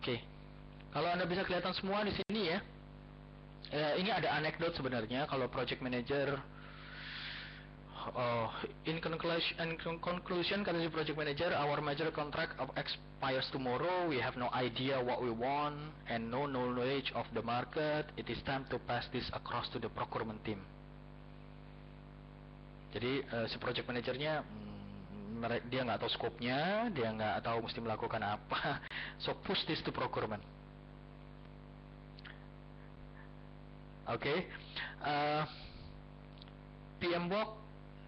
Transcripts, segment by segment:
Oke. Kalau Anda bisa kelihatan semua di sini ya. Ini ada anekdot sebenarnya kalau project manager. In conclusion, kata si project manager, our major contract expires tomorrow. We have no idea what we want and no knowledge of the market. It is time to pass this across to the procurement team. Jadi si project manajernya dia nggak tahu scope-nya, dia nggak tahu mesti melakukan apa. So push this to procurement. Oke. PMBOK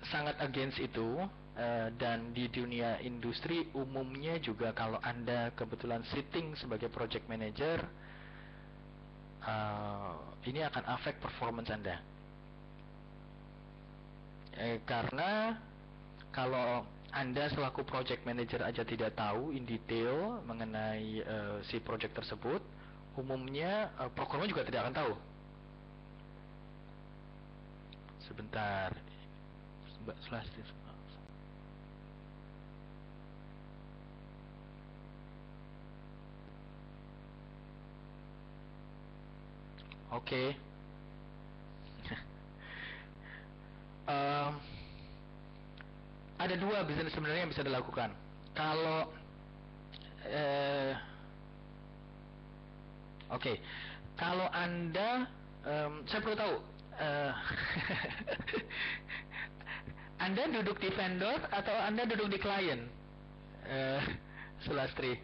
sangat against itu, dan di dunia industri umumnya juga kalau Anda kebetulan sitting sebagai project manager, ini akan affect performance Anda. Karena kalau Anda selaku project manager aja tidak tahu in detail mengenai si project tersebut, umumnya procurement juga tidak akan tahu. Sebentar. Oke. Ada dua bisnis sebenarnya yang bisa dilakukan. Kalau kalau Anda, saya perlu tahu, Anda duduk di vendor atau Anda duduk di klien? Sulastri,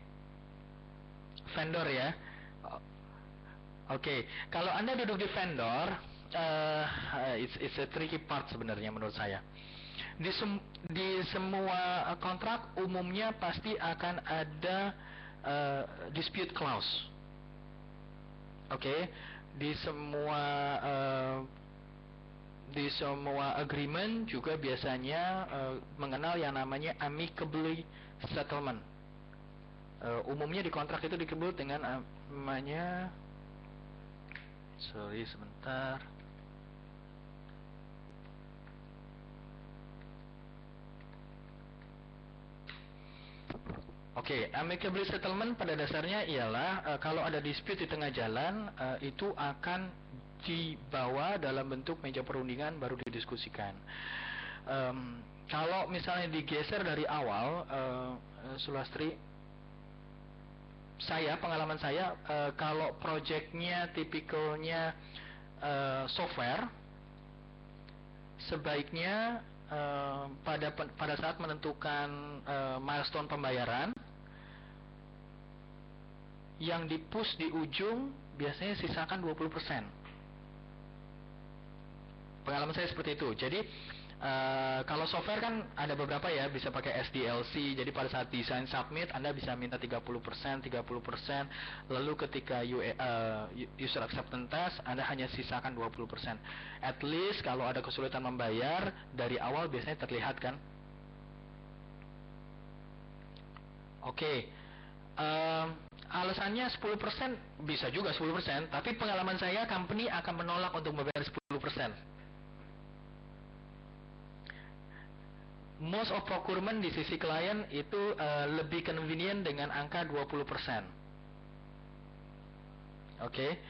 vendor ya. Oke. Kalau Anda duduk di vendor, it's a tricky part sebenarnya menurut saya. Di semua kontrak umumnya pasti akan ada dispute clause. Oke. Di semua agreement juga biasanya mengenal yang namanya amicably settlement. Umumnya di kontrak itu disebut dengan namanya, sebentar. Oke, amicably settlement pada dasarnya ialah kalau ada dispute di tengah jalan, itu akan dibawa dalam bentuk meja perundingan baru didiskusikan. Kalau misalnya digeser dari awal, Sulastri, pengalaman saya, kalau projectnya tipikalnya software, sebaiknya pada saat menentukan milestone pembayaran, yang di-push di ujung biasanya sisakan 20%. Pengalaman saya seperti itu. Jadi kalau software kan ada beberapa ya, bisa pakai SDLC. Jadi pada saat desain submit Anda bisa minta 30%, lalu ketika user acceptance test Anda hanya sisakan 20%. At least kalau ada kesulitan membayar dari awal biasanya terlihat kan. Oke. Alasannya 10%, bisa juga 10%, tapi pengalaman saya company akan menolak untuk membayar 10%. Most of procurement di sisi klien itu lebih convenient dengan angka 20%. Oke.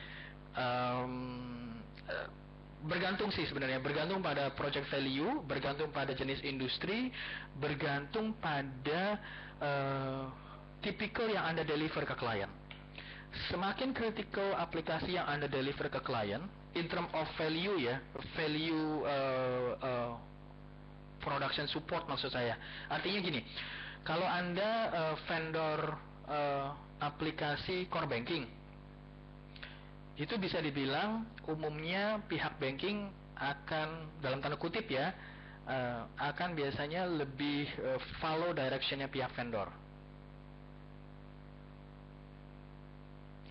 Bergantung sih sebenarnya, bergantung pada project value, bergantung pada jenis industri, bergantung pada tipikal yang Anda deliver ke klien. Semakin critical aplikasi yang Anda deliver ke klien, in term of value ya, value production support maksud saya. Artinya gini, kalau Anda vendor aplikasi core banking, itu bisa dibilang umumnya pihak banking akan, dalam tanda kutip ya, akan biasanya lebih follow directionnya pihak vendor.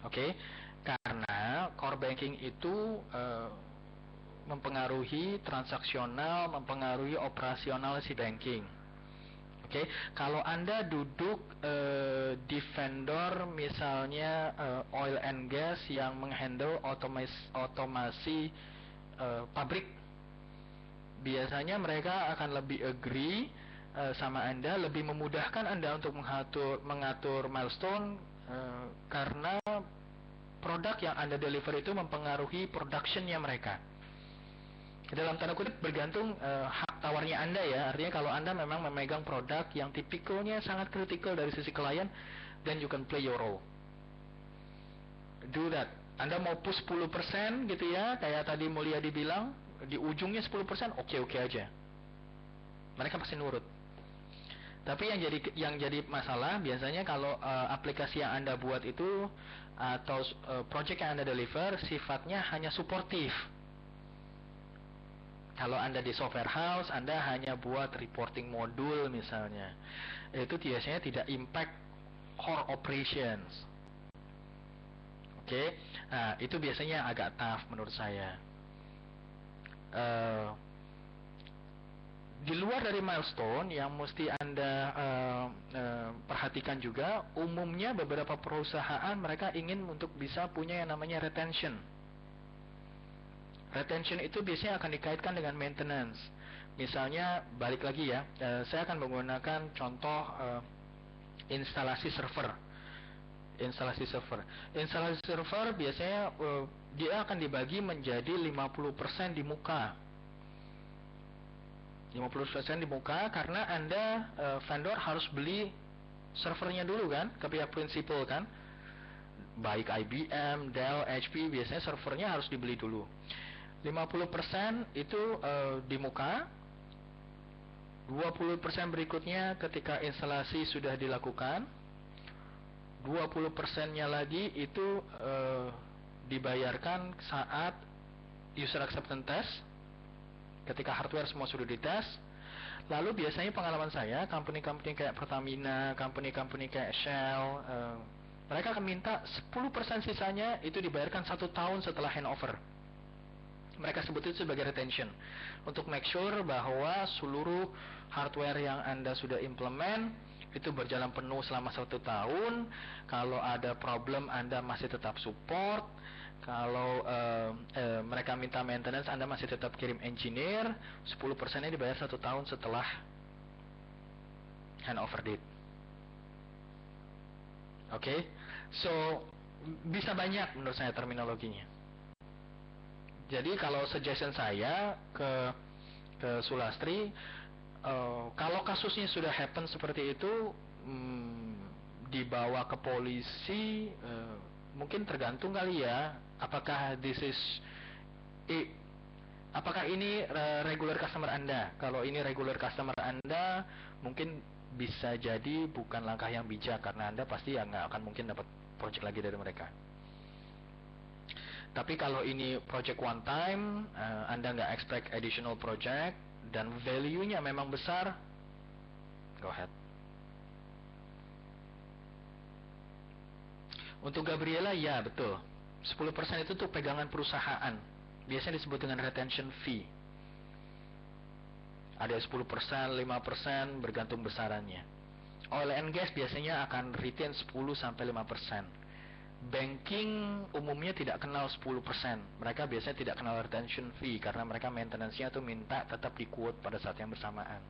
Oke, karena core banking itu mempengaruhi transaksional, mempengaruhi operasional si banking. Oke, kalau Anda duduk di vendor misalnya oil and gas yang menghandle otomasi pabrik, biasanya mereka akan lebih agree sama Anda, lebih memudahkan Anda untuk mengatur milestone karena produk yang Anda deliver itu mempengaruhi productionnya mereka. Dalam tanda kutip bergantung hak tawarnya Anda ya. Artinya kalau Anda memang memegang produk yang tipikalnya sangat kritikal dari sisi klien, then you can play your role. Do that. Anda mau push 10% gitu ya, kayak tadi Mulyadi bilang, di ujungnya 10%, oke aja. Mereka pasti nurut. Tapi yang jadi masalah biasanya kalau aplikasi yang Anda buat itu atau project yang Anda deliver sifatnya hanya suportif. Kalau Anda di software house, Anda hanya buat reporting modul misalnya. Itu biasanya tidak impact core operations. Oke, nah itu biasanya agak tough menurut saya. Di luar dari milestone yang mesti Anda perhatikan juga, umumnya beberapa perusahaan mereka ingin untuk bisa punya yang namanya retention. Retention itu biasanya akan dikaitkan dengan maintenance. Misalnya, balik lagi ya, saya akan menggunakan contoh instalasi server. Instalasi server biasanya dia akan dibagi menjadi 50% di muka. 50% di muka karena Anda vendor harus beli servernya dulu kan, ke pihak prinsipal kan. Baik IBM, Dell, HP biasanya servernya harus dibeli dulu. 50% itu di muka. 20% berikutnya ketika instalasi sudah dilakukan. 20%-nya lagi itu dibayarkan saat user acceptance test, ketika hardware semua sudah dites. Lalu biasanya pengalaman saya, company-company kayak Pertamina, company-company kayak Shell, mereka akan minta 10% sisanya itu dibayarkan 1 tahun setelah handover. Mereka sebut itu sebagai retention, untuk make sure bahwa seluruh hardware yang Anda sudah implement itu berjalan penuh selama 1 tahun. Kalau ada problem, Anda masih tetap support. Kalau mereka minta maintenance, Anda masih tetap kirim engineer. 10%-nya dibayar 1 tahun setelah handover date. Oke, so bisa banyak menurut saya terminologinya. Jadi kalau suggestion saya ke Sulastri, kalau kasusnya sudah happen seperti itu, dibawa ke polisi, mungkin tergantung kali ya, apakah apakah ini regular customer Anda. Kalau ini regular customer Anda, mungkin bisa jadi bukan langkah yang bijak, karena Anda pasti nggak akan mungkin dapat project lagi dari mereka. Tapi kalau ini project one time, Anda nggak expect additional project, dan value-nya memang besar, go ahead. Untuk Gabriela, ya betul. 10% itu tuh pegangan perusahaan. Biasanya disebut dengan retention fee. Ada 10%, 5%, bergantung besarannya. Oil and gas biasanya akan retain 10-5%. Banking umumnya tidak kenal 10%. Mereka biasanya tidak kenal retention fee karena mereka maintenance-nya tuh minta tetap di quote pada saat yang bersamaan.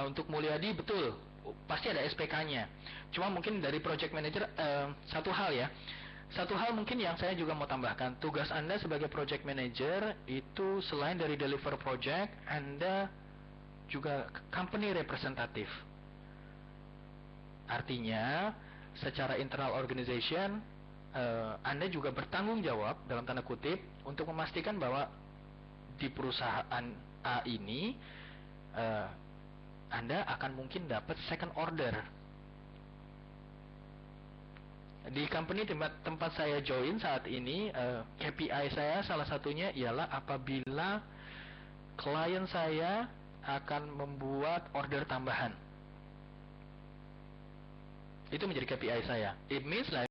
Untuk Mulyadi betul, pasti ada SPK-nya. Cuma mungkin dari project manager satu hal mungkin yang saya juga mau tambahkan, tugas Anda sebagai project manager itu selain dari deliver project, Anda juga company representative. Artinya, secara internal organization, Anda juga bertanggung jawab dalam tanda kutip untuk memastikan bahwa di perusahaan A ini Anda akan mungkin dapat second order. Di company tempat saya join saat ini, KPI saya salah satunya ialah apabila klien saya akan membuat order tambahan. Itu menjadi KPI saya. It means like